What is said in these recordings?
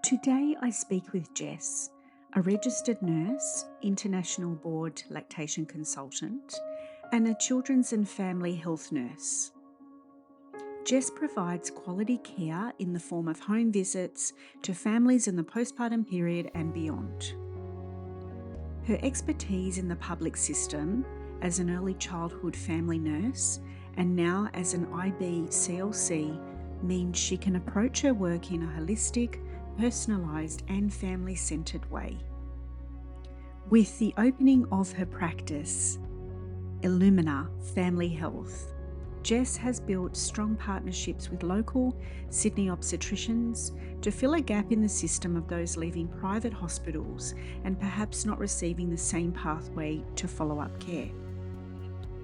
Today I speak with Jess, a registered nurse, International Board Lactation Consultant, and a children's and family health nurse. Jess provides quality care in the form of home visits to families in the postpartum period and beyond. Her expertise in the public system as an early childhood family nurse and now as an IBCLC means she can approach her work in a holistic, personalised and family-centred way. With the opening of her practice, Illumina Family Health, Jess has built strong partnerships with local Sydney Obstetricians to fill a gap in the system of those leaving private hospitals and perhaps not receiving the same pathway to follow-up care.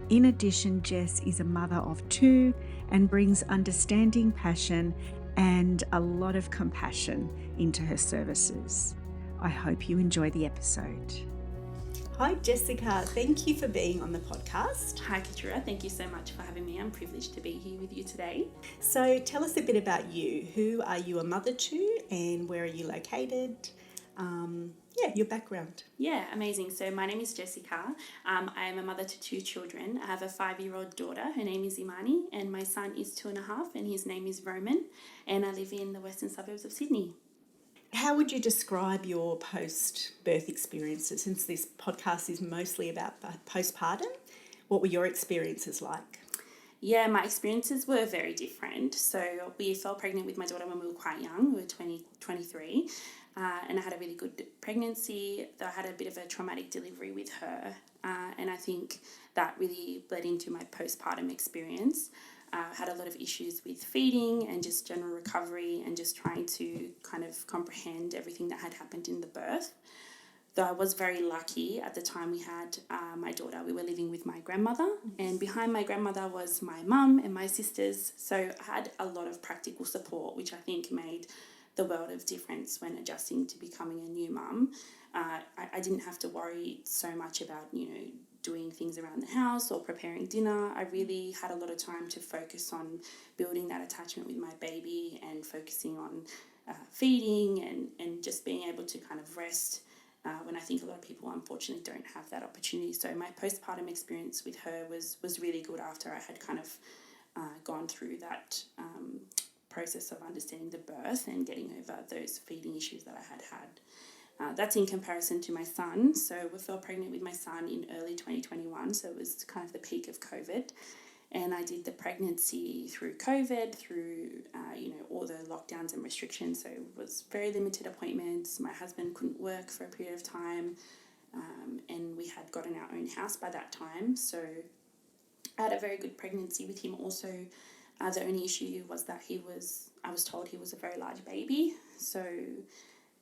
In addition, Jess is a mother of two and brings understanding, passion and a lot of compassion into her services. I hope you enjoy the episode. Hi Jessica, thank you for being on the podcast. Hi Katura, thank you so much for having me. I'm privileged to be here with you today. So tell us a bit about you. Who are you a mother to and where are you located? Your background. Yeah, amazing. So my name is Jessica. I am a mother to two children. I have a 5-year-old daughter. Her name is Imani, and my son is 2.5, and his name is Roman. And I live in the western suburbs of Sydney. How would you describe your post-birth experiences? Since this podcast is mostly about postpartum, what were your experiences like? Yeah, my experiences were very different. So we fell pregnant with my daughter when we were quite young. We were 23. And I had a really good pregnancy. I had a bit of a traumatic delivery with her. And I think that really bled into my postpartum experience. I had a lot of issues with feeding and just general recovery and just trying to kind of comprehend everything that had happened in the birth. Though I was very lucky at the time we had my daughter, we were living with my grandmother, and behind my grandmother was my mum and my sisters. So I had a lot of practical support, which I think made the world of difference when adjusting to becoming a new mum. I didn't have to worry so much about, doing things around the house or preparing dinner. I really had a lot of time to focus on building that attachment with my baby and focusing on feeding and just being able to kind of rest when I think a lot of people unfortunately don't have that opportunity. So my postpartum experience with her was really good after I had kind of gone through that process of understanding the birth and getting over those feeding issues that I had. That's in comparison to my son. So we fell pregnant with my son in early 2021, so it was kind of the peak of COVID. And I did the pregnancy through COVID, through all the lockdowns and restrictions. So it was very limited appointments. My husband couldn't work for a period of time, and we had gotten our own house by that time. So I had a very good pregnancy with him also. The only issue was that I was told he was a very large baby. So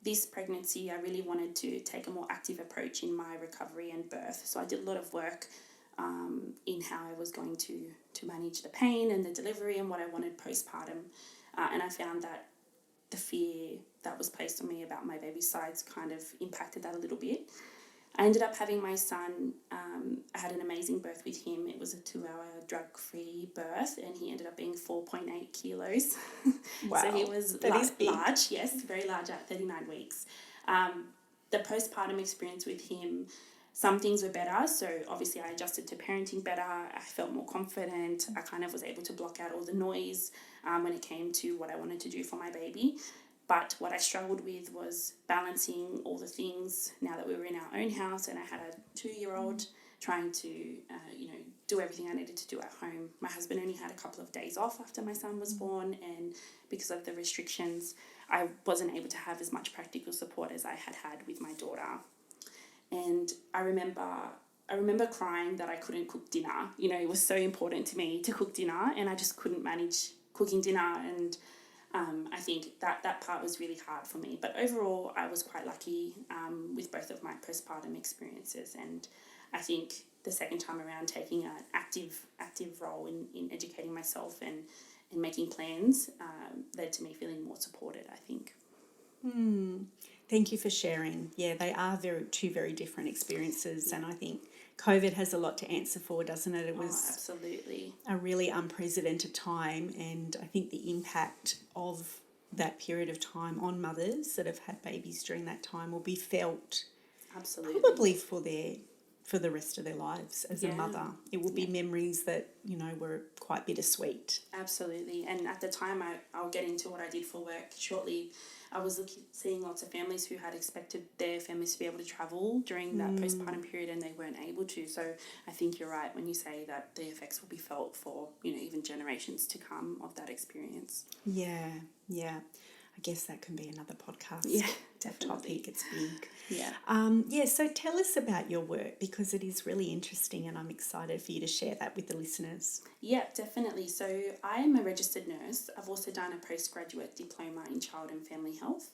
this pregnancy, I really wanted to take a more active approach in my recovery and birth. So I did a lot of work in how I was going to manage the pain and the delivery and what I wanted postpartum. And I found that the fear that was placed on me about my baby's size kind of impacted that a little bit. I ended up having my son. I had an amazing birth with him. It was a 2-hour drug-free birth, and he ended up being 4.8 kilos. Wow. So he was large, yes, very large at 39 weeks. The postpartum experience with him, some things were better. So obviously I adjusted to parenting better. I felt more confident. I kind of was able to block out all the noise when it came to what I wanted to do for my baby. But what I struggled with was balancing all the things now that we were in our own house and I had a 2-year-old trying to, do everything I needed to do at home. My husband only had a couple of days off after my son was born, and because of the restrictions, I wasn't able to have as much practical support as I had with my daughter. And I remember crying that I couldn't cook dinner. It was so important to me to cook dinner, and I just couldn't manage cooking dinner, and I think that part was really hard for me. But overall, I was quite lucky with both of my postpartum experiences. And I think the second time around, taking an active role in educating myself and making plans led to me feeling more supported, I think. Thank you for sharing. Yeah, they are two very different experiences, and I think COVID has a lot to answer for, doesn't it? It was absolutely a really unprecedented time, and I think the impact of that period of time on mothers that have had babies during that time will be felt Absolutely. probably for the rest of their lives as a Yeah. mother. It will be memories that, were quite bittersweet. Absolutely. And at the time, I'll get into what I did for work shortly. I was seeing lots of families who had expected their families to be able to travel during that postpartum period, and they weren't able to. So I think you're right when you say that the effects will be felt for, even generations to come of that experience. Yeah. I guess that can be another podcast. Yeah, that definitely. topic. It's big. Yeah. So tell us about your work, because it is really interesting and I'm excited for you to share that with the listeners. Yeah, definitely. So I am a registered nurse. I've also done a postgraduate diploma in child and family health.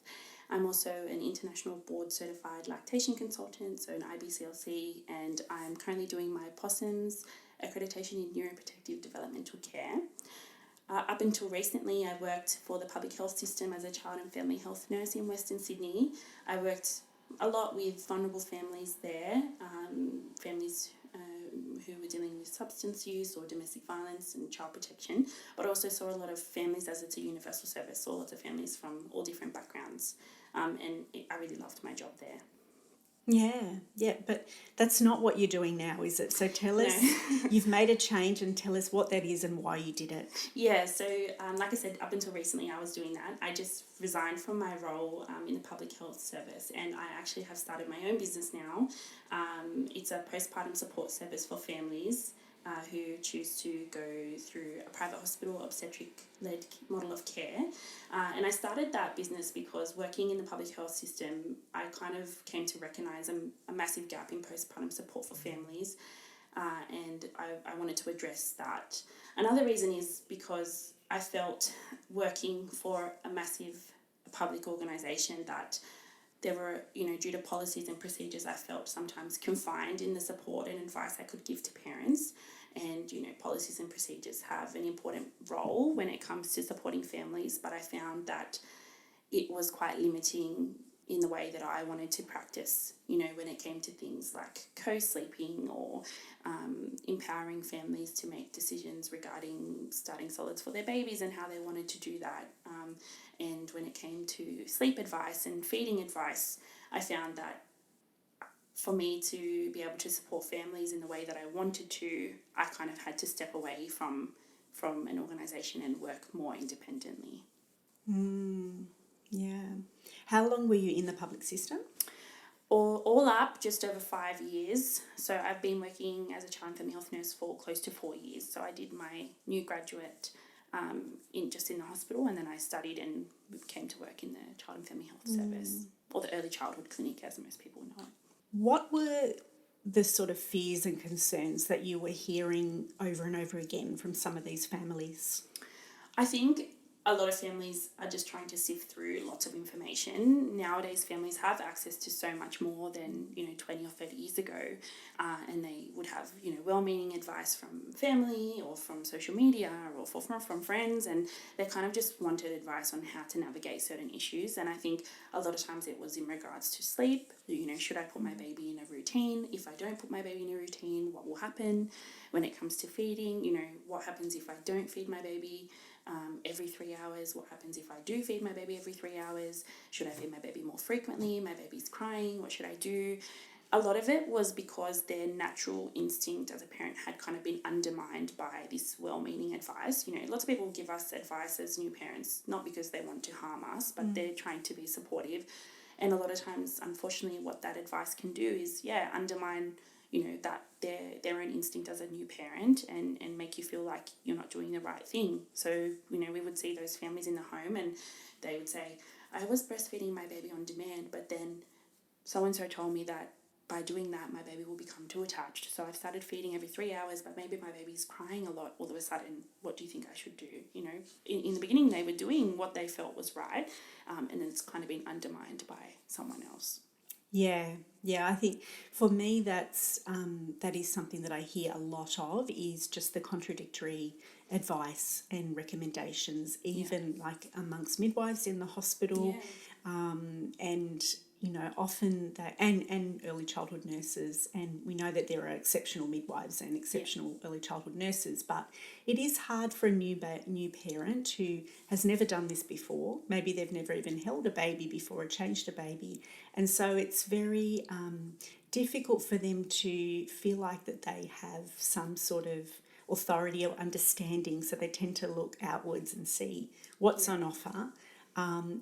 I'm also an International Board Certified Lactation Consultant, so an IBCLC, and I'm currently doing my POSMS accreditation in neuroprotective developmental care. Up until recently, I worked for the public health system as a child and family health nurse in Western Sydney. I worked a lot with vulnerable families there, families who were dealing with substance use or domestic violence and child protection, but also saw a lot of families, as it's a universal service, saw lots of families from all different backgrounds, and I really loved my job there. Yeah, but that's not what you're doing now, is it? So tell us, you've made a change, and tell us what that is and why you did it. Yeah, so like I said, up until recently I was doing that. I just resigned from my role in the public health service, and I actually have started my own business now. It's a postpartum support service for families who choose to go through a private hospital obstetric-led model of care. And I started that business because working in the public health system, I kind of came to recognise a massive gap in postpartum support for families, and I wanted to address that. Another reason is because I felt working for a massive public organisation that there were, due to policies and procedures, I felt sometimes confined in the support and advice I could give to parents. And, policies and procedures have an important role when it comes to supporting families, but I found that it was quite limiting in the way that I wanted to practice, when it came to things like co-sleeping or empowering families to make decisions regarding starting solids for their babies and how they wanted to do that. And when it came to sleep advice and feeding advice, I found that for me to be able to support families in the way that I wanted to, I kind of had to step away from an organisation and work more independently. Yeah. How long were you in the public system? All up, just over 5 years. So I've been working as a child and family health nurse for close to 4 years. So I did my new graduate in the hospital, and then I studied and came to work in the child and family health service, or the early childhood clinic, as most people know. What were the sort of fears and concerns that you were hearing over and over again from some of these families? I think a lot of families are just trying to sift through lots of information. Nowadays, families have access to so much more than, 20 or 30 years ago, and they would have, well-meaning advice from family or from social media or from friends, and they kind of just wanted advice on how to navigate certain issues. And I think a lot of times it was in regards to sleep. Should I put my baby in a routine? If I don't put my baby in a routine, what will happen? When it comes to feeding, what happens if I don't feed my baby every 3 hours? What happens if I do feed my baby every 3 hours? Should I feed my baby more frequently? My baby's crying. What should I do? A lot of it was because their natural instinct as a parent had kind of been undermined by this well-meaning advice. Lots of people give us advice as new parents, not because they want to harm us, but they're trying to be supportive. And a lot of times, unfortunately, what that advice can do is, undermine that their own instinct as a new parent and make you feel like you're not doing the right thing. So, we would see those families in the home and they would say, I was breastfeeding my baby on demand, but then so-and-so told me that by doing that, my baby will become too attached. So I've started feeding every 3 hours, but maybe my baby's crying a lot all of a sudden. What do you think I should do? In the beginning, they were doing what they felt was right, and then it's kind of been undermined by someone else. Yeah, I think for me that is something that I hear a lot of, is just the contradictory advice and recommendations, even like amongst midwives in the hospital, and often and early childhood nurses, and we know that there are exceptional midwives and exceptional early childhood nurses, but it is hard for a new parent who has never done this before. Maybe they've never even held a baby before or changed a baby, and so it's very difficult for them to feel like that they have some sort of authority or understanding, so they tend to look outwards and see what's on offer.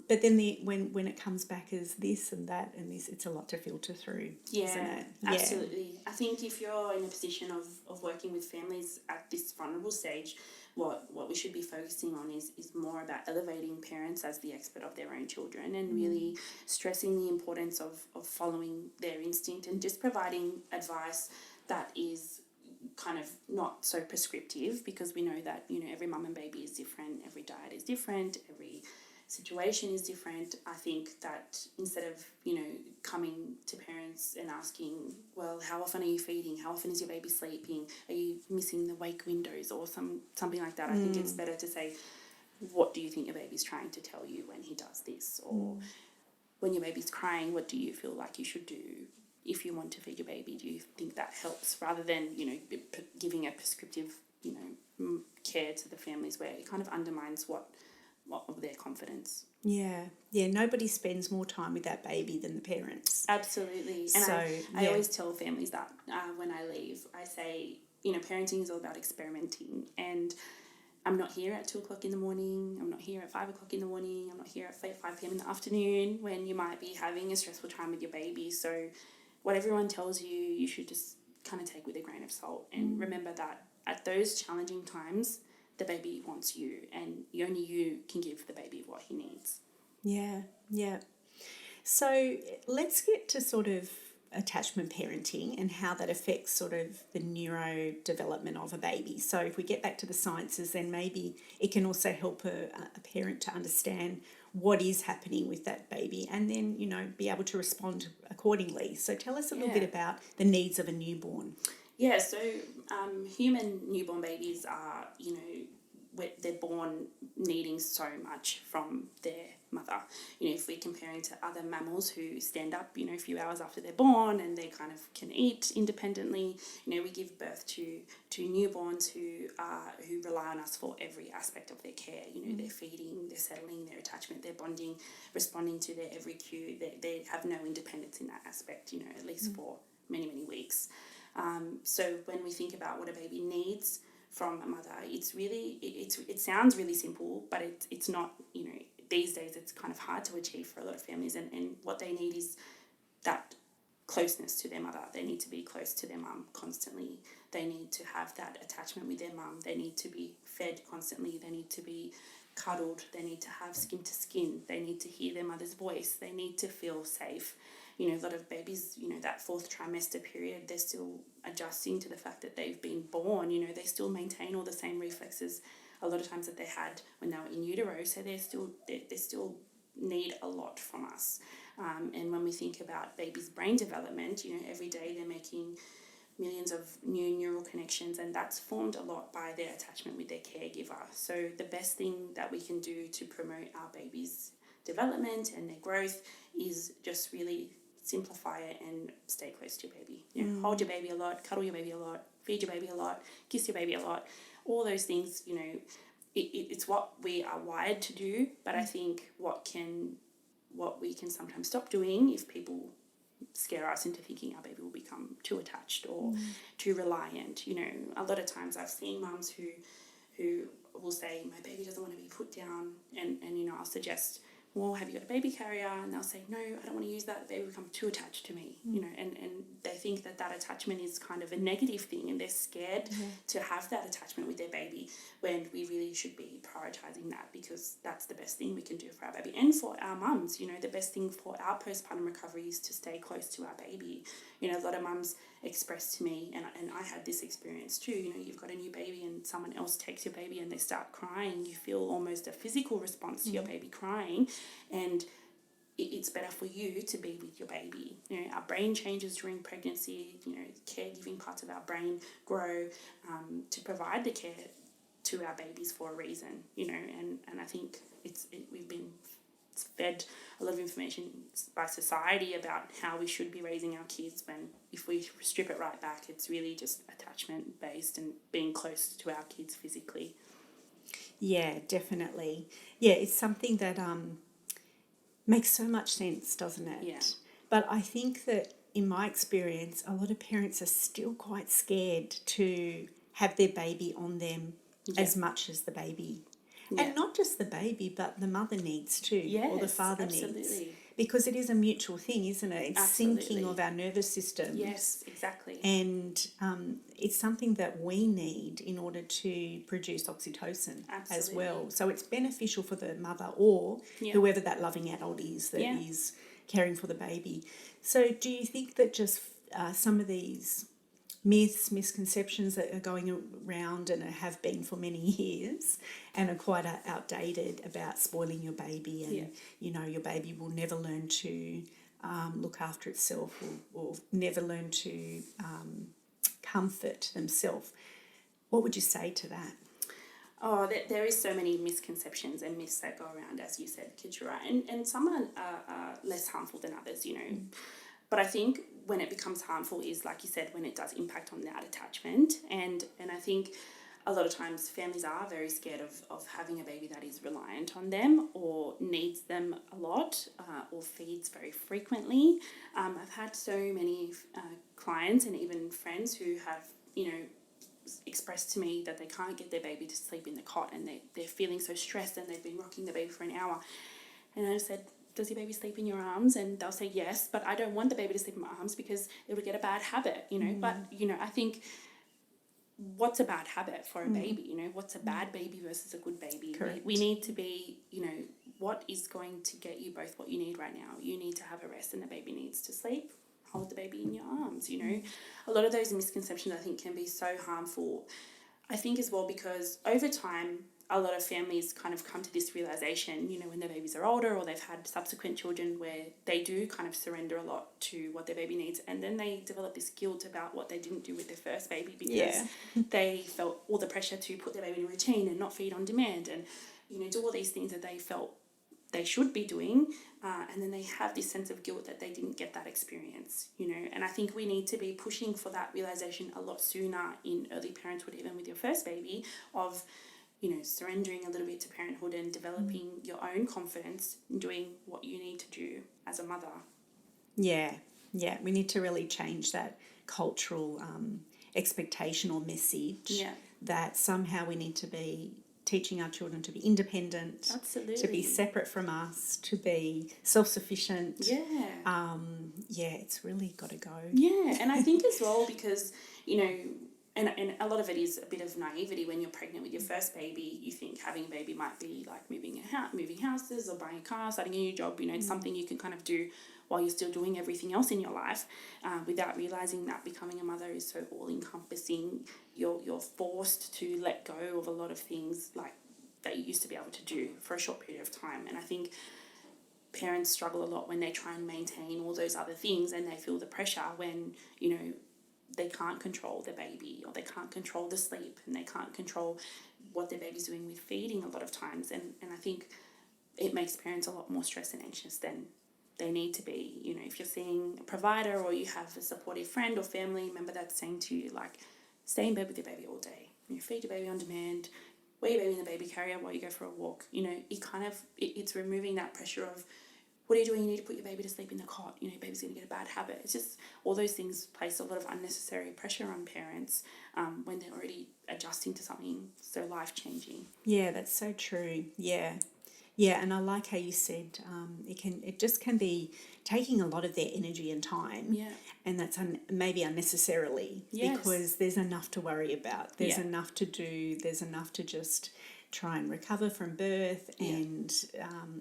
But then when it comes back as this and that and this, it's a lot to filter through, isn't it? Absolutely. I think if you're in a position of working with families at this vulnerable stage, what we should be focusing on is more about elevating parents as the expert of their own children, and really stressing the importance of following their instinct and just providing advice that is kind of not so prescriptive, because we know that every mum and baby is different, every diet is different, every situation is different. I think that instead of coming to parents and asking, well, how often are you feeding, how often is your baby sleeping, are you missing the wake windows or something like that, I think it's better to say, what do you think your baby's trying to tell you when he does this, or when your baby's crying, what do you feel like you should do if you want to feed your baby? Do you think that helps, rather than giving a prescriptive care to the families, where it kind of undermines what of their confidence. Yeah, nobody spends more time with that baby than the parents. Absolutely. And I always tell families that when I leave, I say, parenting is all about experimenting, and I'm not here at 2 o'clock in the morning, I'm not here at 5 o'clock in the morning, I'm not here at 5 p.m. in the afternoon when you might be having a stressful time with your baby. So what everyone tells you, you should just kind of take with a grain of salt, and remember that at those challenging times, the baby wants you, and only you can give the baby what he needs. Yeah. So let's get to sort of attachment parenting and how that affects sort of the neurodevelopment of a baby. So if we get back to the sciences, then maybe it can also help a parent to understand what is happening with that baby, and then, be able to respond accordingly. So tell us a little bit about the needs of a newborn. Yeah, so human newborn babies are, they're born needing so much from their mother. If we're comparing to other mammals who stand up, a few hours after they're born and they kind of can eat independently, we give birth to newborns who rely on us for every aspect of their care. Their feeding, their settling, their attachment, their bonding, responding to their every cue. They have no independence in that aspect, at least for many, many weeks. So when we think about what a baby needs from a mother, it sounds really simple, but it's not. These days it's kind of hard to achieve for a lot of families, and what they need is that closeness to their mother. They need to be close to their mum constantly. They need to have that attachment with their mum. They need to be fed constantly. They need to be cuddled. They need to have skin to skin. They need to hear their mother's voice. They need to feel safe. A lot of babies, that 4th trimester period, they're still adjusting to the fact that they've been born. They still maintain all the same reflexes a lot of times that they had when they were in utero. So they still need a lot from us. And when we think about babies' brain development, every day they're making millions of new neural connections, and that's formed a lot by their attachment with their caregiver. So the best thing that we can do to promote our babies' development and their growth is just really simplify it and stay close to your baby. Hold your baby a lot, cuddle your baby a lot, feed your baby a lot, kiss your baby a lot. All those things, it's what we are wired to do. But I think what we can sometimes stop doing if people scare us into thinking our baby will become too attached or too reliant. A lot of times I've seen mums who will say, my baby doesn't want to be put down, and I'll suggest, well, have you got a baby carrier? And they'll say, no, I don't want to use that. The baby will become too attached to me, and they think that attachment is kind of a negative thing, and they're scared to have that attachment with their baby, when we really should be prioritising that, because that's the best thing we can do for our baby and for our mums. The best thing for our postpartum recovery is to stay close to our baby. A lot of mums express to me, and I had this experience too, you've got a new baby and someone else takes your baby and they start crying. You feel almost a physical response to your baby crying, and it's better for you to be with your baby. Our brain changes during pregnancy. Caregiving parts of our brain grow to provide the care to our babies for a reason. And I think we've been fed a lot of information by society about how we should be raising our kids, when if we strip it right back, it's really just attachment based and being close to our kids physically. Yeah, definitely. Yeah, it's something that makes so much sense, doesn't it? Yeah. But I think that in my experience, a lot of parents are still quite scared to have their baby on them as much as the baby. Yeah. And not just the baby, but the mother needs too, or the Yes, father absolutely. needs. Because it is a mutual thing, isn't it? It's Absolutely. syncing of our nervous systems. Yes, exactly. And it's something that we need in order to produce oxytocin as well. So it's beneficial for the mother or whoever that loving adult is that is caring for the baby. So do you think that just some of these myths, misconceptions that are going around and have been for many years and are quite outdated about spoiling your baby and, you know, your baby will never learn to look after itself or never learn to comfort themselves. What would you say to that? Oh, there is so many misconceptions and myths that go around, as you said, kids, you're right. And some are less harmful than others, you know. But I think when it becomes harmful is, like you said, when it does impact on that attachment. And I think a lot of times families are very scared of having a baby that is reliant on them or needs them a lot or feeds very frequently. I've had so many clients and even friends who have, you know, expressed to me that they can't get their baby to sleep in the cot and they're feeling so stressed and they've been rocking the baby for an hour. And I said, does your baby sleep in your arms? And they'll say yes, but I don't want the baby to sleep in my arms because it would get a bad habit, you know. But, you know, I think what's a bad habit for a baby, you know? What's a bad baby versus a good baby? We need to be, you know, what is going to get you both what you need right now? You need to have a rest and the baby needs to sleep. Hold the baby in your arms, you know. A lot of those misconceptions I think can be so harmful. I think as well because over time a lot of families kind of come to this realization, you know, when their babies are older or they've had subsequent children where they do kind of surrender a lot to what their baby needs, and then they develop this guilt about what they didn't do with their first baby because they felt all the pressure to put their baby in a routine and not feed on demand and, you know, do all these things that they felt they should be doing, and then they have this sense of guilt that they didn't get that experience, you know. And I think we need to be pushing for that realization a lot sooner in early parenthood, even with your first baby, of, you know, surrendering a little bit to parenthood and developing your own confidence in doing what you need to do as a mother. Yeah, we need to really change that cultural expectation or message that somehow we need to be teaching our children to be independent, to be separate from us, to be self-sufficient. It's really got to go. And I think as well because, you know, and a lot of it is a bit of naivety. When you're pregnant with your first baby, you think having a baby might be like moving houses or buying a car, starting a new job. You know, it's something you can kind of do while you're still doing everything else in your life, without realizing that becoming a mother is so all-encompassing. You're forced to let go of a lot of things like that you used to be able to do for a short period of time. And I think parents struggle a lot when they try and maintain all those other things and they feel the pressure when, you know, they can't control their baby or they can't control the sleep and they can't control what their baby's doing with feeding a lot of times. And I think it makes parents a lot more stressed and anxious than they need to be. You know, if you're seeing a provider or you have a supportive friend or family member that's saying to you, like, stay in bed with your baby all day, you feed your baby on demand, wear your baby in the baby carrier while you go for a walk, you know, it's removing that pressure of, what are you doing? You need to put your baby to sleep in the cot. You know, your baby's going to get a bad habit. It's just all those things place a lot of unnecessary pressure on parents when they're already adjusting to something so life-changing. Yeah, that's so true. Yeah, and I like how you said it just can be taking a lot of their energy and time. Yeah. And that's maybe unnecessarily because there's enough to worry about. There's enough to do. There's enough to just try and recover from birth and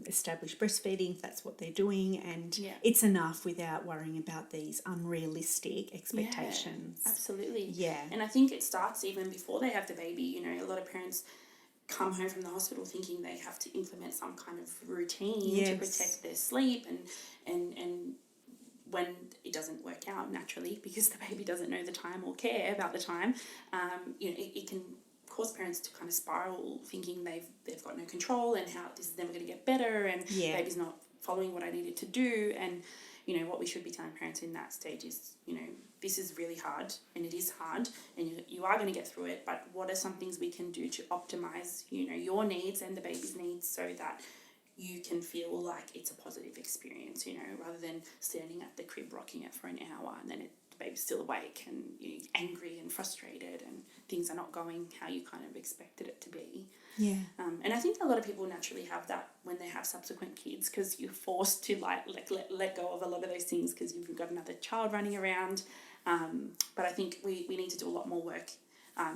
establish breastfeeding if that's what they're doing, and it's enough without worrying about these unrealistic expectations. Absolutely. And I think it starts even before they have the baby. You know, a lot of parents come home from the hospital thinking they have to implement some kind of routine to protect their sleep, and when it doesn't work out naturally because the baby doesn't know the time or care about the time, you know, it can cause parents to kind of spiral, thinking they've got no control and how this is never going to get better, and baby's not following what I needed to do. And what we should be telling parents in that stage is, this is really hard, and it is hard, and you are going to get through it, but what are some things we can do to optimize, your needs and the baby's needs, so that you can feel like it's a positive experience, rather than standing at the crib rocking it for an hour and then the baby's still awake and you're angry and frustrated and things are not going how you kind of expected it to be. Yeah. And I think a lot of people naturally have that when they have subsequent kids, because you're forced to let go of a lot of those things because you've got another child running around. But I think we need to do a lot more work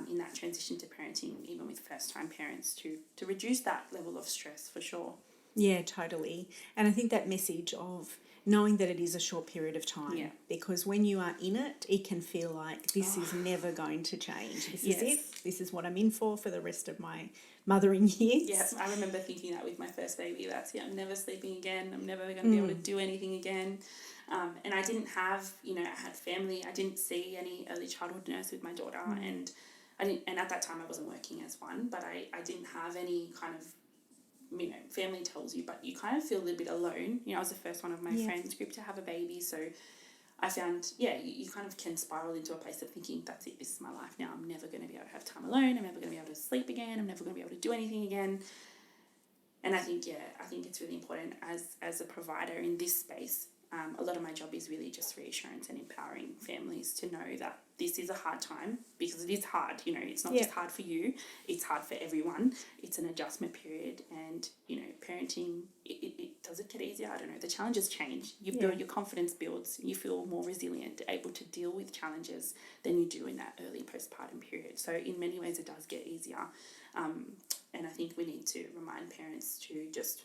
in that transition to parenting, even with first-time parents, to reduce that level of stress, for sure. Yeah, totally. And I think that message of knowing that it is a short period of time, because when you are in it, it can feel like this is never going to change. This is it. This is what I'm in for the rest of my mothering years. Yeah, I remember thinking that with my first baby. That's I'm never sleeping again. I'm never going to be able to do anything again. And I didn't have, I had family. I didn't see any early childhood nurse with my daughter, and and at that time I wasn't working as one, but I didn't have any kind of, family tells you, but you kind of feel a little bit alone. I was the first one of my friends group to have a baby, so I found, you kind of can spiral into a place of thinking, that's it, this is my life now. I'm never going to be able to have time alone. I'm never going to be able to sleep again. I'm never going to be able to do anything again. And I think it's really important as a provider in this space. A lot of my job is really just reassurance and empowering families to know that this is a hard time, because it is hard. It's not just hard for you, it's hard for everyone. It's an adjustment period, and parenting, it does it get easier? I don't know. The challenges change. You build, your confidence builds, you feel more resilient, able to deal with challenges than you do in that early postpartum period. So in many ways it does get easier, and I think we need to remind parents to just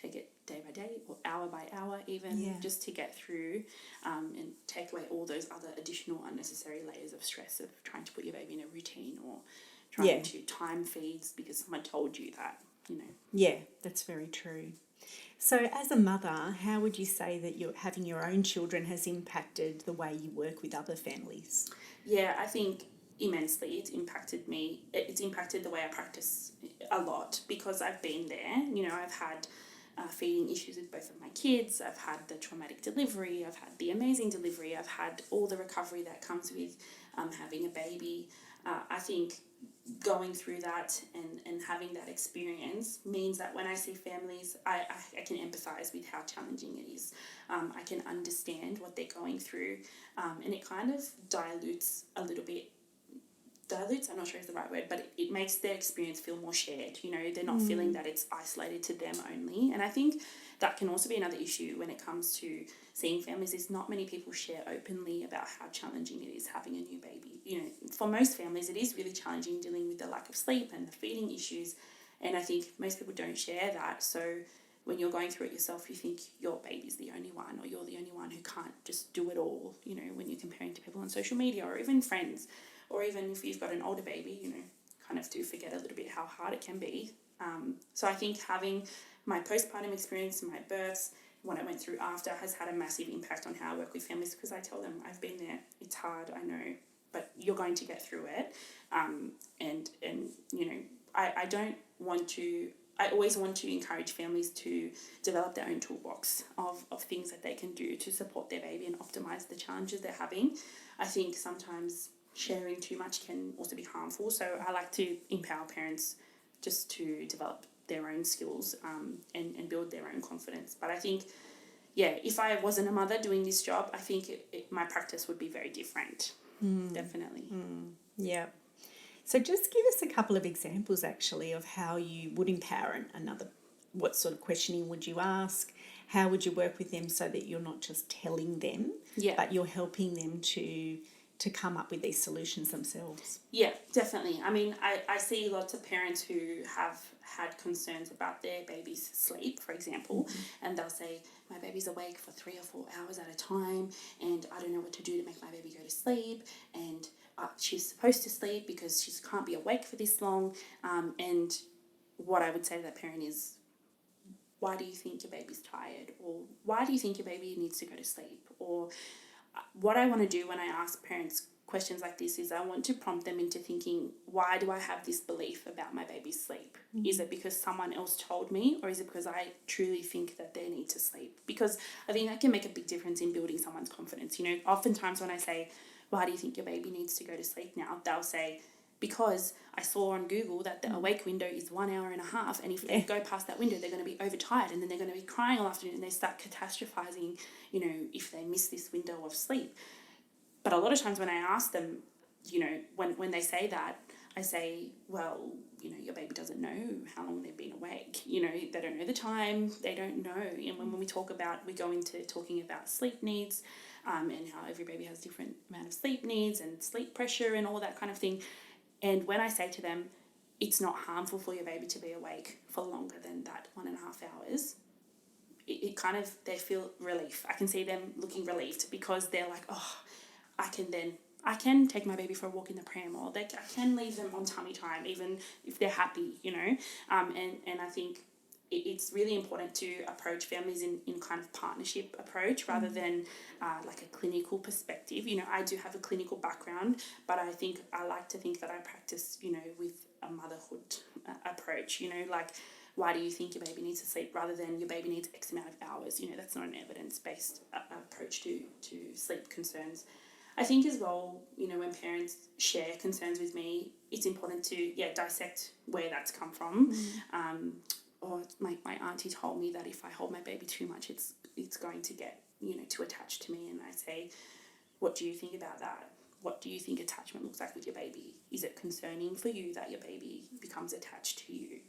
take it day by day or hour by hour even, just to get through, and take away all those other additional unnecessary layers of stress of trying to put your baby in a routine or trying to time feeds because someone told you that, Yeah, that's very true. So as a mother, how would you say that having your own children has impacted the way you work with other families? Yeah, I think immensely. It's impacted me. It's impacted the way I practice a lot, because I've been there. I've had feeding issues with both of my kids. I've had the traumatic delivery. I've had the amazing delivery. I've had all the recovery that comes with having a baby. I think going through that and having that experience means that when I see families, I can empathise with how challenging it is. I can understand what they're going through, and it kind of dilutes a little bit. I'm not sure is the right word, but it makes their experience feel more shared. They're not feeling that it's isolated to them only. And I think that can also be another issue when it comes to seeing families, is not many people share openly about how challenging it is having a new baby. For most families, it is really challenging dealing with the lack of sleep and the feeding issues. And I think most people don't share that. So when you're going through it yourself, you think your baby's the only one, or you're the only one who can't just do it all, when you're comparing to people on social media or even friends. Or even if you've got an older baby, kind of do forget a little bit how hard it can be. So I think having my postpartum experience and my births, what I went through after, has had a massive impact on how I work with families, because I tell them, I've been there, it's hard, I know, but you're going to get through it. I always want to encourage families to develop their own toolbox of things that they can do to support their baby and optimise the challenges they're having. I think sometimes sharing too much can also be harmful, so I like to empower parents just to develop their own skills and build their own confidence. But I think, if I wasn't a mother doing this job, I think my practice would be very different. Definitely. Yeah. So just give us a couple of examples actually of how you would empower another. What sort of questioning would you ask? How would you work with them so that you're not just telling them, but you're helping them to come up with these solutions themselves? Yeah, definitely. I mean, I see lots of parents who have had concerns about their baby's sleep, for example, and they'll say, my baby's awake for 3 or 4 hours at a time, and I don't know what to do to make my baby go to sleep, and she's supposed to sleep because she can't be awake for this long. And what I would say to that parent is, why do you think your baby's tired? Or why do you think your baby needs to go to sleep? Or what I want to do when I ask parents questions like this is I want to prompt them into thinking, why do I have this belief about my baby's sleep? Is it because someone else told me, or is it because I truly think that they need to sleep? Because I think that can make a big difference in building someone's confidence. Oftentimes when I say, why do you think your baby needs to go to sleep now? They'll say, because I saw on Google that the awake window is 1 hour and a half, and if they go past that window, they're going to be overtired, and then they're going to be crying all afternoon, and they start catastrophizing, if they miss this window of sleep. But a lot of times when I ask them, when they say that, I say, well, your baby doesn't know how long they've been awake. They don't know the time, they don't know. And when we go into talking about sleep needs, and how every baby has different amount of sleep needs and sleep pressure and all that kind of thing. And when I say to them, it's not harmful for your baby to be awake for longer than that 1.5 hours, it kind of, they feel relief. I can see them looking relieved, because they're like, oh, I can take my baby for a walk in the pram, or I can leave them on tummy time, even if they're happy, And I think it's really important to approach families in kind of partnership approach, rather than like a clinical perspective. I do have a clinical background, but I like to think that I practice, with a motherhood approach, like, why do you think your baby needs to sleep, rather than your baby needs X amount of hours? That's not an evidence-based approach to sleep concerns. I think as well, when parents share concerns with me, it's important to, dissect where that's come from. Or my auntie told me that if I hold my baby too much, it's going to get, too attached to me. And I say, what do you think about that? What do you think attachment looks like with your baby? Is it concerning for you that your baby becomes attached to you?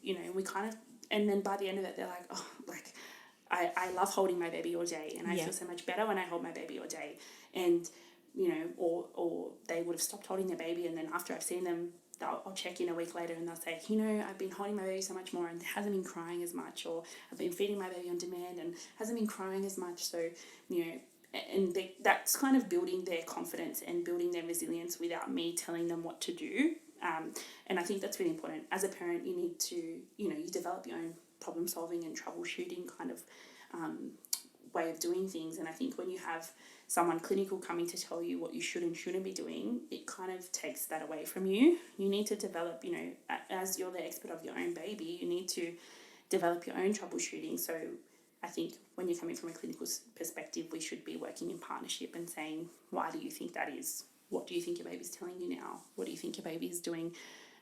And then by the end of it, they're like, oh, like, I love holding my baby all day, and I feel so much better when I hold my baby all day. And, or they would have stopped holding their baby, and then after I've seen them, I'll check in a week later and they'll say, I've been holding my baby so much more and hasn't been crying as much, or I've been feeding my baby on demand and hasn't been crying as much. So, and that's kind of building their confidence and building their resilience without me telling them what to do. And I think that's really important. As a parent, you need to, you develop your own problem solving and troubleshooting kind of way of doing things. And I think when you have someone clinical coming to tell you what you should and shouldn't be doing, it kind of takes that away from you. You need to develop, as you're the expert of your own baby, you need to develop your own troubleshooting. So I think when you're coming from a clinical perspective, we should be working in partnership and saying, why do you think that is? What do you think your baby's telling you now? What do you think your baby is doing?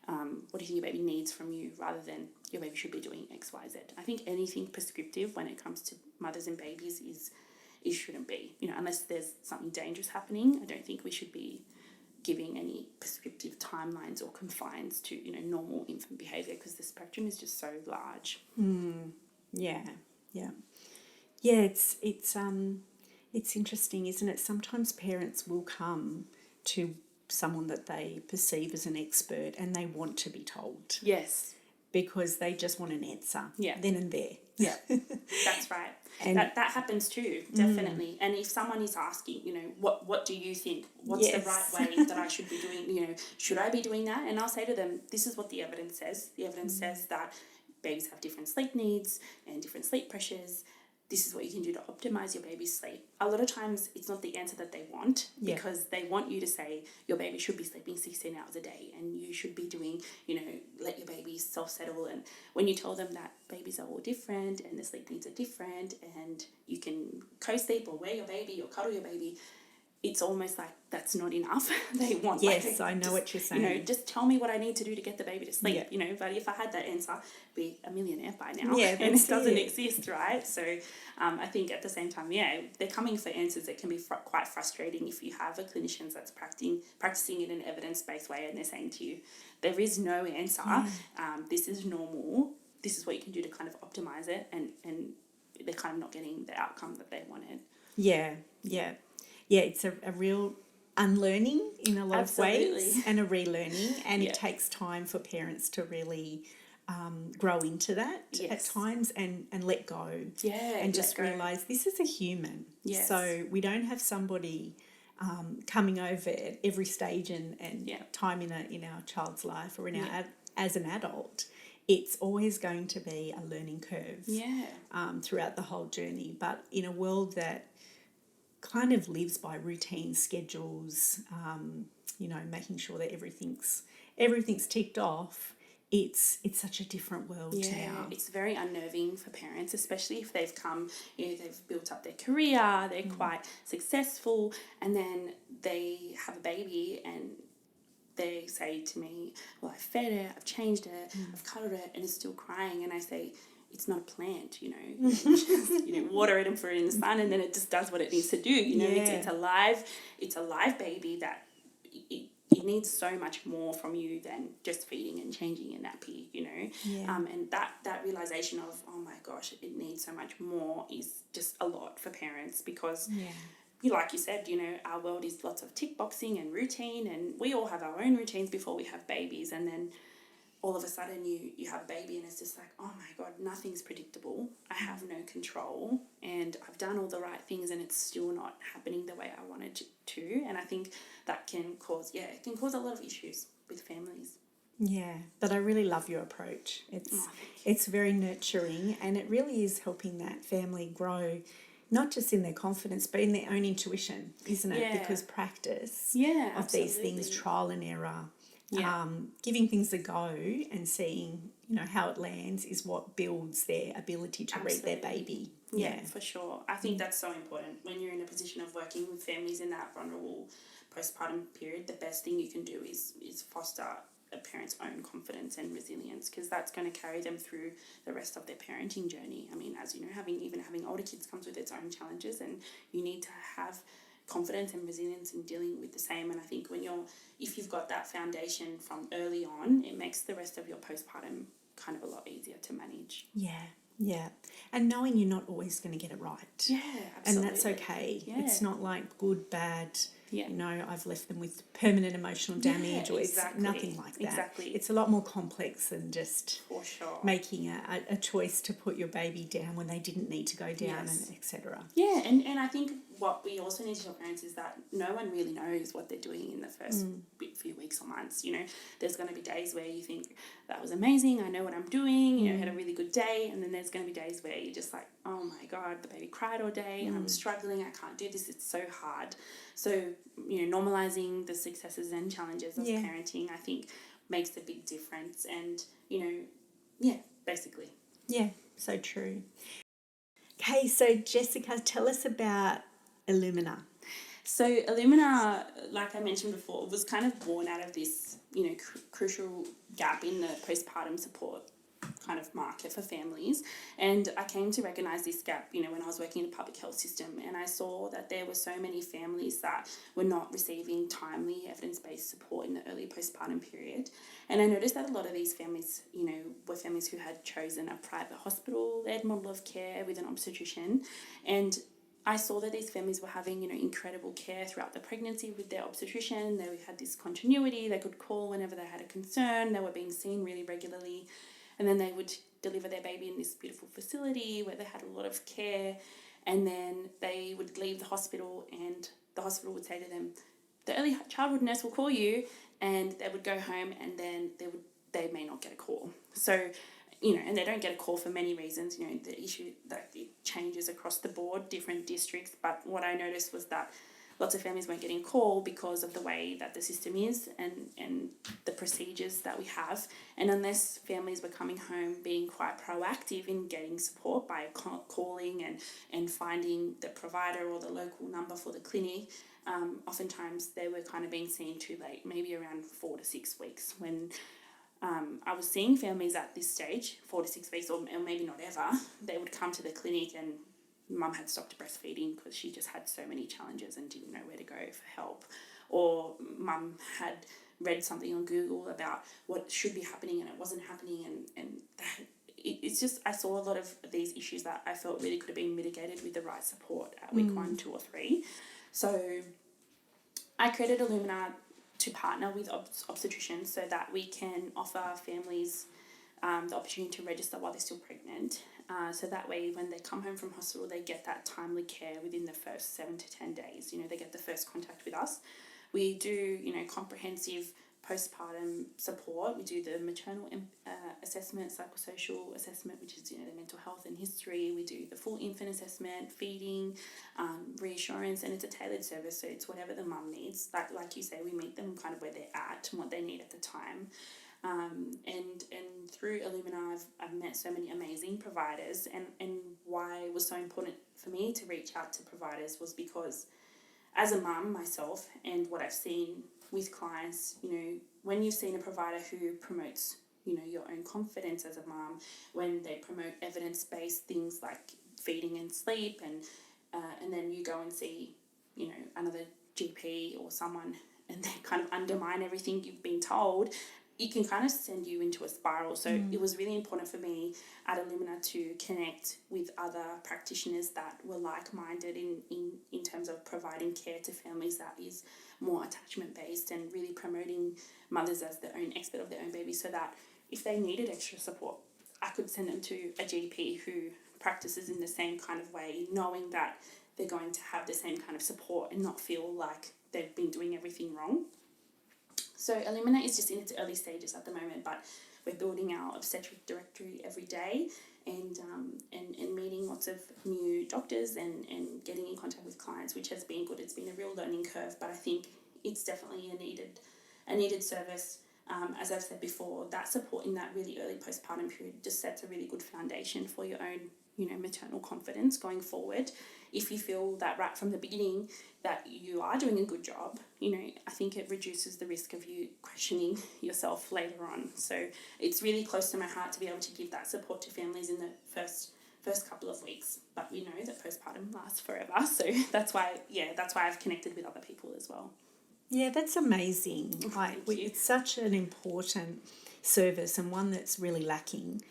What do you think your baby needs from you, rather than your baby should be doing X, Y, Z? I think anything prescriptive when it comes to mothers and babies shouldn't be, unless there's something dangerous happening. I don't think we should be giving any prescriptive timelines or confines to, normal infant behaviour, because the spectrum is just so large. Yeah. It's interesting, isn't it? Sometimes parents will come to someone that they perceive as an expert and they want to be told. Yes. Because they just want an answer. Yeah. Then and there. Yeah, that's right. And that happens too, definitely. And if someone is asking, what do you think? What's the right way that I should be doing? Should I be doing that? And I'll say to them, this is what the evidence says. The evidence says that babies have different sleep needs and different sleep pressures. This is what you can do to optimize your baby's sleep. A lot of times it's not the answer that they want, because they want you to say your baby should be sleeping 16 hours a day and you should be doing, let your baby self-settle. And when you tell them that babies are all different and the sleep needs are different and you can co-sleep or wear your baby or cuddle your baby, it's almost like that's not enough. They want I know what you're saying. Just tell me what I need to do to get the baby to sleep. But if I had that answer, I'd be a millionaire by now. And it doesn't exist, right? So I think at the same time, they're coming for answers that can be quite frustrating if you have a clinician that's practicing in an evidence-based way and they're saying to you, there is no answer. This is normal. This is what you can do to kind of optimize it, and they're kind of not getting the outcome that they wanted. Yeah, it's a real unlearning in a lot of ways, and a relearning, and it takes time for parents to really grow into that at times and let go. And just realise this is a human. So we don't have somebody coming over at every stage and time in our child's life or as an adult. It's always going to be a learning curve throughout the whole journey. But in a world that kind of lives by routine schedules, making sure that everything's ticked off, it's such a different world now. It's very unnerving for parents, especially if they've come, they've built up their career, they're quite successful, and then they have a baby and they say to me, well, I've fed it, I've changed it, I've cuddled it, and it's still crying. And I say, it's not a plant, you just, water it and put it in the sun, and then it just does what it needs to do. It's a live baby that it needs so much more from you than just feeding and changing a nappy, and that realization of, oh my gosh, it needs so much more is just a lot for parents, because like you said, our world is lots of tick boxing and routine, and we all have our own routines before we have babies, and then all of a sudden you have a baby and it's just like, oh my God, nothing's predictable. I have no control, and I've done all the right things and it's still not happening the way I wanted to. And I think that can cause a lot of issues with families. Yeah, but I really love your approach. It's very nurturing, and it really is helping that family grow, not just in their confidence, but in their own intuition, isn't it? Yeah. Because practice of absolutely. these things, trial and error, giving things a go and seeing, how it lands is what builds their ability to read their baby. Yeah, for sure. I think that's so important. When you're in a position of working with families in that vulnerable postpartum period, the best thing you can do is foster a parent's own confidence and resilience, because that's going to carry them through the rest of their parenting journey. I mean, as you know, having older kids comes with its own challenges, and you need to have confidence and resilience in dealing with the same. And I think if you've got that foundation from early on, it makes the rest of your postpartum kind of a lot easier to manage. Yeah. And knowing you're not always going to get it right. Yeah, absolutely. And that's okay. Yeah. It's not like good, bad, I've left them with permanent emotional damage, or it's nothing like that. Exactly. It's a lot more complex than just for sure making a choice to put your baby down when they didn't need to go down, and etc. Yeah, and I think what we also need to tell parents is that no one really knows what they're doing in the first few weeks or months. There's going to be days where you think, that was amazing, I know what I'm doing, I had a really good day, and then there's going to be days where you're just like, oh my God, the baby cried all day and I'm struggling, I can't do this, it's so hard. So, normalizing the successes and challenges of parenting, I think, makes a big difference. And, basically. Yeah, so true. Okay, so Jessica, tell us about Illumina. So Illumina, like I mentioned before, was kind of born out of this, crucial gap in the postpartum support kind of market for families. And I came to recognise this gap, when I was working in the public health system, and I saw that there were so many families that were not receiving timely evidence-based support in the early postpartum period. And I noticed that a lot of these families, were families who had chosen a private hospital-led model of care with an obstetrician. And I saw that these families were having, incredible care throughout the pregnancy with their obstetrician. They had this continuity. They could call whenever they had a concern. They were being seen really regularly. And then they would deliver their baby in this beautiful facility where they had a lot of care. And then they would leave the hospital, and the hospital would say to them, the early childhood nurse will call you, and they would go home, and then they may not get a call. So, and they don't get a call for many reasons. The issue that it changes across the board, different districts. But what I noticed was that lots of families weren't getting a call because of the way that the system is and the procedures that we have. And unless families were coming home being quite proactive in getting support by calling and finding the provider or the local number for the clinic, oftentimes they were kind of being seen too late, maybe around 4 to 6 weeks, when I was seeing families at this stage, 4 to 6 weeks, or maybe not ever. They would come to the clinic and mum had stopped breastfeeding because she just had so many challenges and didn't know where to go for help. Or mum had read something on Google about what should be happening and it wasn't happening. And it's just, I saw a lot of these issues that I felt really could have been mitigated with the right support at week 1, 2 or 3. So I created Illumina to partner with obstetricians so that we can offer families the opportunity to register while they're still pregnant. So that way, when they come home from hospital, they get that timely care within the first 7 to 10 days. They get the first contact with us. We do, comprehensive postpartum support. We do the maternal assessment, psychosocial assessment, which is, the mental health and history. We do the full infant assessment, feeding, reassurance, and it's a tailored service, so it's whatever the mum needs. Like you say, we meet them kind of where they're at and what they need at the time. And through Illumina, I've met so many amazing providers, and why it was so important for me to reach out to providers was because as a mum myself, and what I've seen with clients, when you've seen a provider who promotes, your own confidence as a mum, when they promote evidence-based things like feeding and sleep, and then you go and see, another GP or someone, and they kind of undermine everything you've been told, it can kind of send you into a spiral. So it was really important for me at Illumina to connect with other practitioners that were like-minded in terms of providing care to families that is more attachment-based and really promoting mothers as their own expert of their own baby, so that if they needed extra support, I could send them to a GP who practices in the same kind of way, knowing that they're going to have the same kind of support and not feel like they've been doing everything wrong. So Illumina is just in its early stages at the moment, but we're building our obstetric directory every day and meeting lots of new doctors and getting in contact with clients, which has been good. It's been a real learning curve, but I think it's definitely a needed service. As I've said before, that support in that really early postpartum period just sets a really good foundation for your own, maternal confidence going forward. If you feel that right from the beginning that you are doing a good job, I think it reduces the risk of you questioning yourself later on. So it's really close to my heart to be able to give that support to families in the first couple of weeks. But we know that postpartum lasts forever, so that's why I've connected with other people as well. Yeah, that's amazing. It's such an important service and one that's really lacking.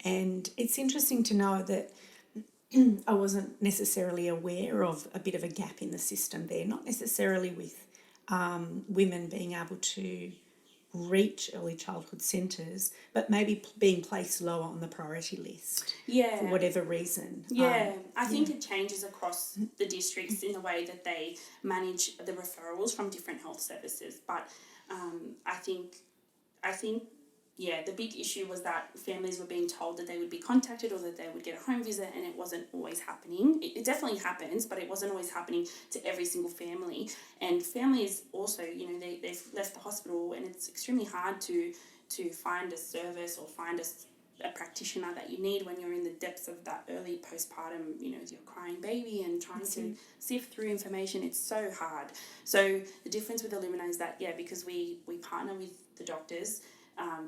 And it's interesting to know that I wasn't necessarily aware of a bit of a gap in the system there, not necessarily with women being able to reach early childhood centres, but maybe being placed lower on the priority list for whatever reason. I think it changes across the districts in the way that they manage the referrals from different health services. But I think the big issue was that families were being told that they would be contacted or that they would get a home visit, and it wasn't always happening. It definitely happens, but it wasn't always happening to every single family. And families also, they've left the hospital, and it's extremely hard to find a service or find a practitioner that you need when you're in the depths of that early postpartum, with your crying baby and trying to sift through information. It's so hard. So the difference with Illumina is that, because we partner with the doctors,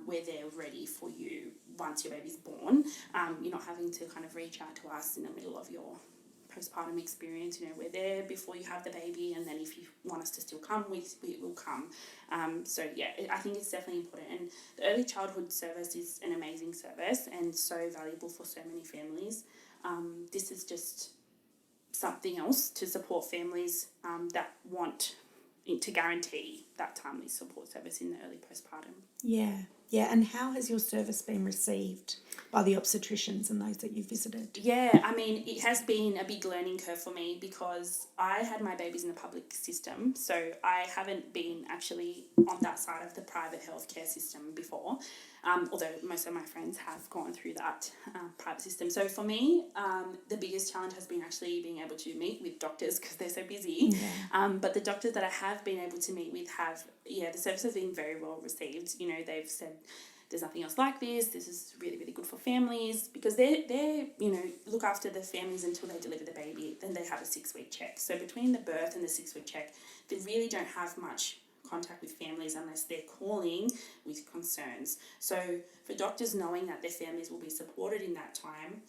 where they're ready for you once your baby's born. You're not having to kind of reach out to us in the middle of your postpartum experience. We're there before you have the baby, and then if you want us to still come, we will come. I think it's definitely important. And the early childhood service is an amazing service and so valuable for so many families. This is just something else to support families that want to guarantee that timely support service in the early postpartum. Yeah, and how has your service been received by the obstetricians and those that you visited? It has been a big learning curve for me because I had my babies in the public system, so I haven't been actually on that side of the private healthcare system before, although most of my friends have gone through that private system. So for me, the biggest challenge has been actually being able to meet with doctors because they're so busy. But the doctors that I have been able to meet with the service has been very well received. They've said there's nothing else like this. This is really, really good for families because they're look after the families until they deliver the baby. Then they have a 6-week check. So between the birth and the 6-week check, they really don't have much contact with families unless they're calling with concerns. So for doctors knowing that their families will be supported in that time,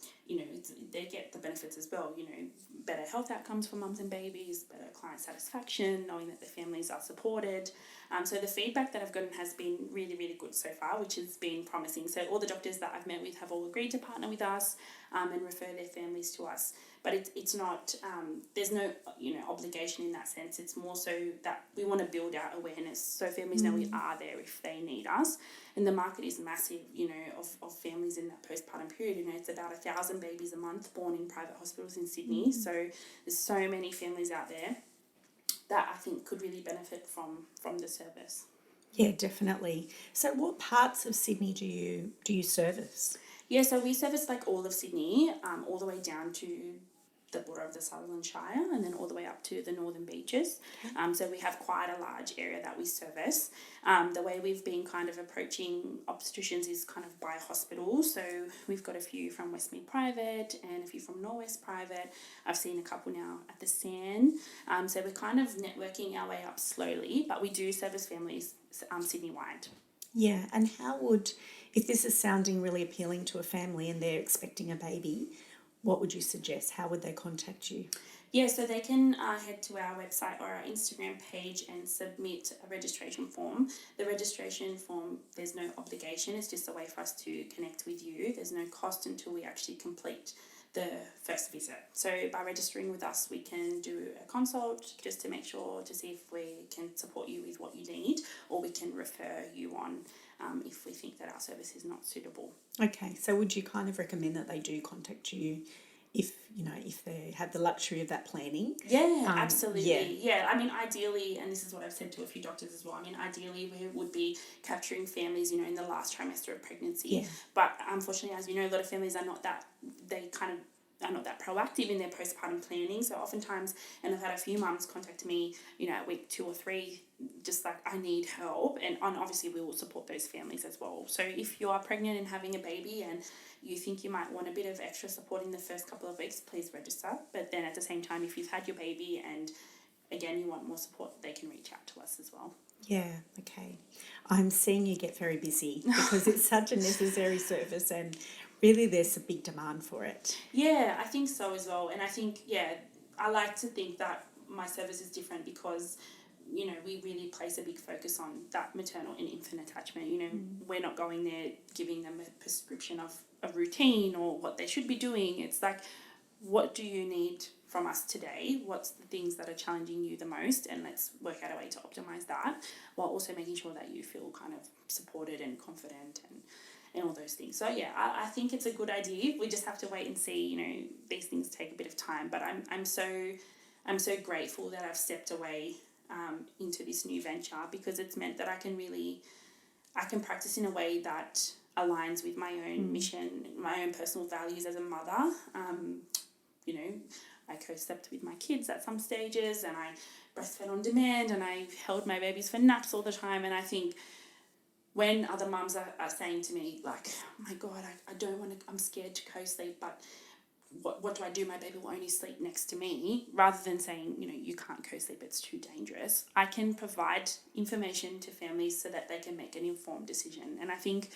they get the benefits as well, better health outcomes for mums and babies, better client satisfaction, knowing that their families are supported. So the feedback that I've gotten has been really, really good so far, which has been promising. So all the doctors that I've met with have all agreed to partner with us and refer their families to us. But it's not, there's no, obligation in that sense. It's more so that we want to build our awareness so families know we are there if they need us. And the market is massive, of families in that postpartum period. It's about 1,000 babies a month born in private hospitals in Sydney. So there's so many families out there that I think could really benefit from the service. Yeah, definitely. So what parts of Sydney do you service? Yeah, so we service like all of Sydney, all the way down to the border of the Sutherland Shire and then all the way up to the northern beaches. So we have quite a large area that we service. The way we've been kind of approaching obstetricians is kind of by hospital. So we've got a few from Westmead Private and a few from Norwest Private. I've seen a couple now at the SAN. So we're kind of networking our way up slowly, but we do service families Sydney-wide. Yeah, and if this is sounding really appealing to a family and they're expecting a baby, what would you suggest? How would they contact you? Yeah, so they can head to our website or our Instagram page and submit a registration form. The registration form, there's no obligation. It's just a way for us to connect with you. There's no cost until we actually complete the first visit. So by registering with us, we can do a consult just to make sure to see if we can support you with what you need, or we can refer you on if we think that our service is not suitable. Okay, so would you kind of recommend that they do contact you if they have the luxury of that planning? Yeah, absolutely. Yeah, I mean, ideally, and this is what I've said to a few doctors as well, I mean, ideally we would be capturing families, in the last trimester of pregnancy. Yeah. But unfortunately, as you know, a lot of families are not that, are not that proactive in their postpartum planning. So oftentimes, and I've had a few mums contact me, at week 2 or 3, just like, I need help. And obviously we will support those families as well. So if you are pregnant and having a baby and you think you might want a bit of extra support in the first couple of weeks, please register. But then at the same time, if you've had your baby and again you want more support, they can reach out to us as well. Yeah, okay. I'm seeing you get very busy because it's such a necessary service and really there's a big demand for it. Yeah, I think so as well. And I think, I like to think that my service is different because, we really place a big focus on that maternal and infant attachment. We're not going there giving them a prescription of a routine or what they should be doing. It's like, what do you need from us today? What's the things that are challenging you the most? And let's work out a way to optimize that while also making sure that you feel kind of supported and confident and all those things. So yeah, I think it's a good idea. We just have to wait and see. These things take a bit of time, but I'm so grateful that I've stepped away into this new venture because it's meant that I can practice in a way that aligns with my own mission, my own personal values as a mother. I co-slept with my kids at some stages and I breastfed on demand and I held my babies for naps all the time. And I think when other mums are saying to me, like, oh my God, I don't want to, I'm scared to co-sleep, but what do I do? My baby will only sleep next to me, rather than saying, you can't co-sleep, it's too dangerous. I can provide information to families so that they can make an informed decision. And I think,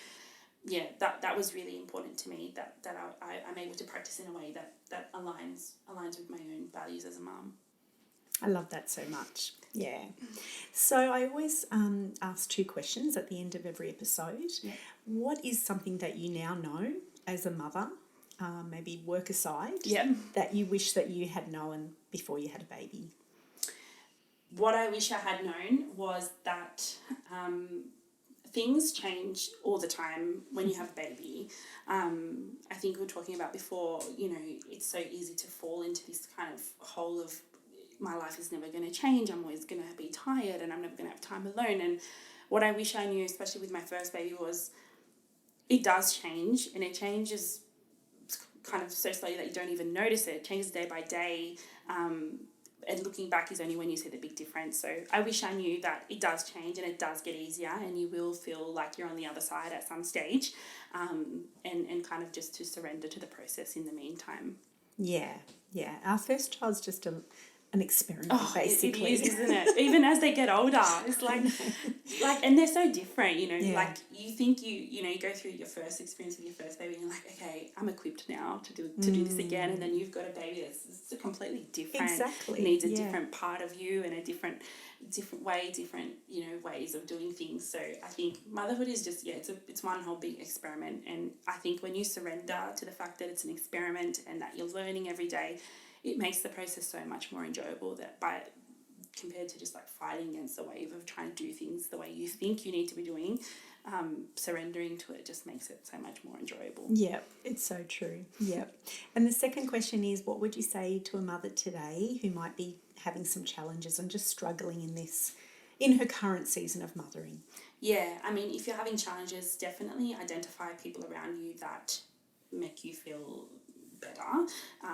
that was really important to me, that I'm able to practice in a way that aligns with my own values as a mum. I love that so much. Yeah. So I always ask 2 questions at the end of every episode. Yeah. What is something that you now know as a mother, maybe work aside, that you wish that you had known before you had a baby? What I wish I had known was that things change all the time when you have a baby. I think we were talking about before, it's so easy to fall into this kind of hole of my life is never going to change. I'm always going to be tired and I'm never going to have time alone. And what I wish I knew, especially with my first baby, was it does change and it changes kind of so slowly that you don't even notice it. It changes day by day. And looking back is only when you see the big difference. So I wish I knew that it does change and it does get easier and you will feel like you're on the other side at some stage, and kind of just to surrender to the process in the meantime. Yeah. Our first child's just an experiment, basically. It is, isn't it? Even as they get older, it's like, and they're so different, like you think you go through your first experience with your first baby and you're like, okay, I'm equipped now to do this again. And then you've got a baby that's completely different. Exactly. Needs a different part of you and a different way, different, ways of doing things. So I think motherhood is just, it's one whole big experiment. And I think when you surrender to the fact that it's an experiment and that you're learning every day, it makes the process so much more enjoyable compared to just like fighting against the wave of trying to do things the way you think you need to be doing. Surrendering to it just makes it so much more enjoyable. Yeah, it's so true. Yeah. And the second question is, what would you say to a mother today who might be having some challenges and just struggling in this in her current season of mothering. Yeah, I mean, if you're having challenges, definitely identify people around you that make you feel better.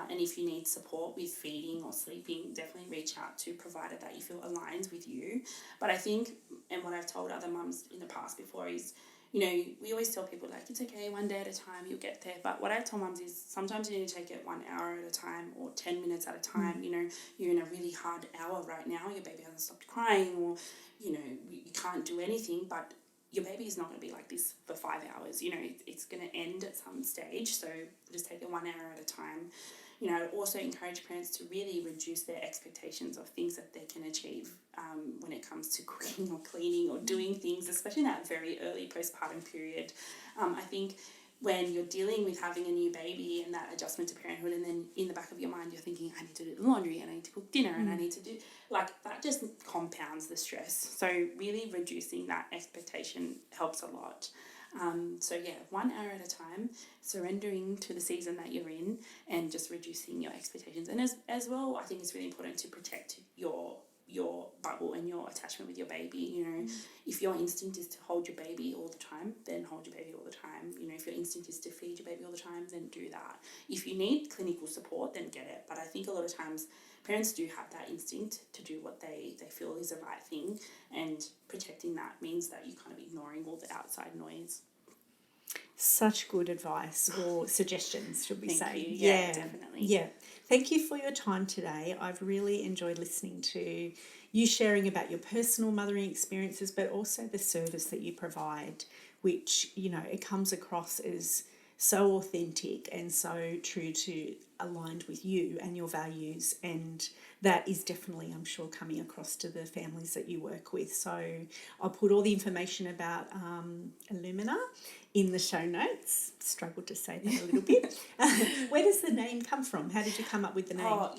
And if you need support with feeding or sleeping, definitely reach out to a provider that you feel aligns with you. But I think, and what I've told other mums in the past before is, we always tell people, like, it's okay, one day at a time, you'll get there. But what I tell mums is sometimes you need to take it 1 hour at a time or 10 minutes at a time. You're in a really hard hour right now, your baby hasn't stopped crying, or, you can't do anything, but your baby is not going to be like this for 5 hours. It's going to end at some stage, so just take it 1 hour at a time. I also encourage parents to really reduce their expectations of things that they can achieve when it comes to cooking or cleaning or doing things, especially in that very early postpartum period. I think when you're dealing with having a new baby and that adjustment to parenthood, and then in the back of your mind you're thinking, I need to do the laundry and I need to cook dinner and I need to do, that just compounds the stress. So really reducing that expectation helps a lot. 1 hour at a time, surrendering to the season that you're in and just reducing your expectations. And as well, I think it's really important to protect your bubble and your attachment with your baby. If your instinct is to hold your baby all the time, then hold your baby all the time. If your instinct is to feed your baby all the time, then do that. If you need clinical support, then get it. But I think a lot of times parents do have that instinct to do what they feel is the right thing, and protecting that means that you kind of ignoring all the outside noise. Such good advice, or suggestions, should we say? Thank you. Yeah, definitely. Yeah. Thank you for your time today. I've really enjoyed listening to you sharing about your personal mothering experiences, but also the service that you provide, which, it comes across as so authentic and so true to aligned with you and your values, and that is definitely, I'm sure, coming across to the families that you work with. So I'll put all the information about Illumina in the show notes. Struggled to say that a little bit. Where does the name come from? How did you come up with the name? Oh,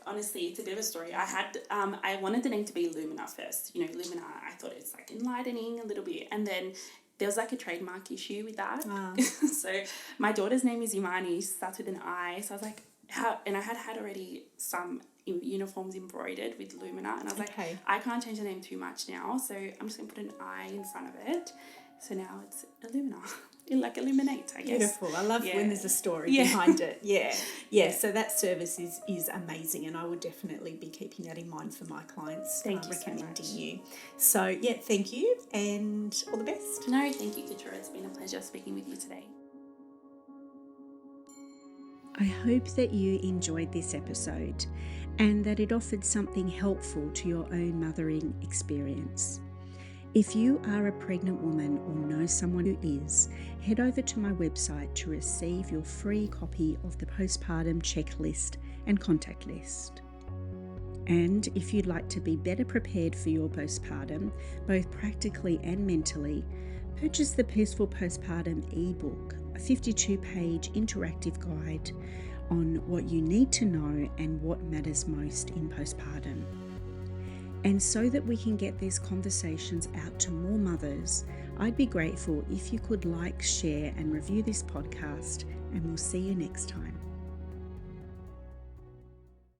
honestly, it's a bit of a story. I wanted the name to be Illumina first. Illumina, I thought it's like enlightening a little bit, and then there was like a trademark issue with that. So my daughter's name is Imani, starts with an I. So I was like, and I had already some uniforms embroidered with Illumina, and I was like, I can't change the name too much now, so I'm just going to put an I in front of it. So now it's Illumina. It like illuminates, I guess. Beautiful. I love when there's a story behind it. Yeah. So that service is amazing, and I would definitely be keeping that in mind for my clients. Thank you recommending so much. you. So thank you, and all the best. No, thank you, Katura. It's been a pleasure speaking with you today. I hope that you enjoyed this episode and that it offered something helpful to your own mothering experience. If you are a pregnant woman or know someone who is, head over to my website to receive your free copy of the postpartum checklist and contact list. And if you'd like to be better prepared for your postpartum, both practically and mentally, purchase the Peaceful Postpartum ebook, a 52-page interactive guide on what you need to know and what matters most in postpartum. And so that we can get these conversations out to more mothers, I'd be grateful if you could like, share, and review this podcast, and we'll see you next time.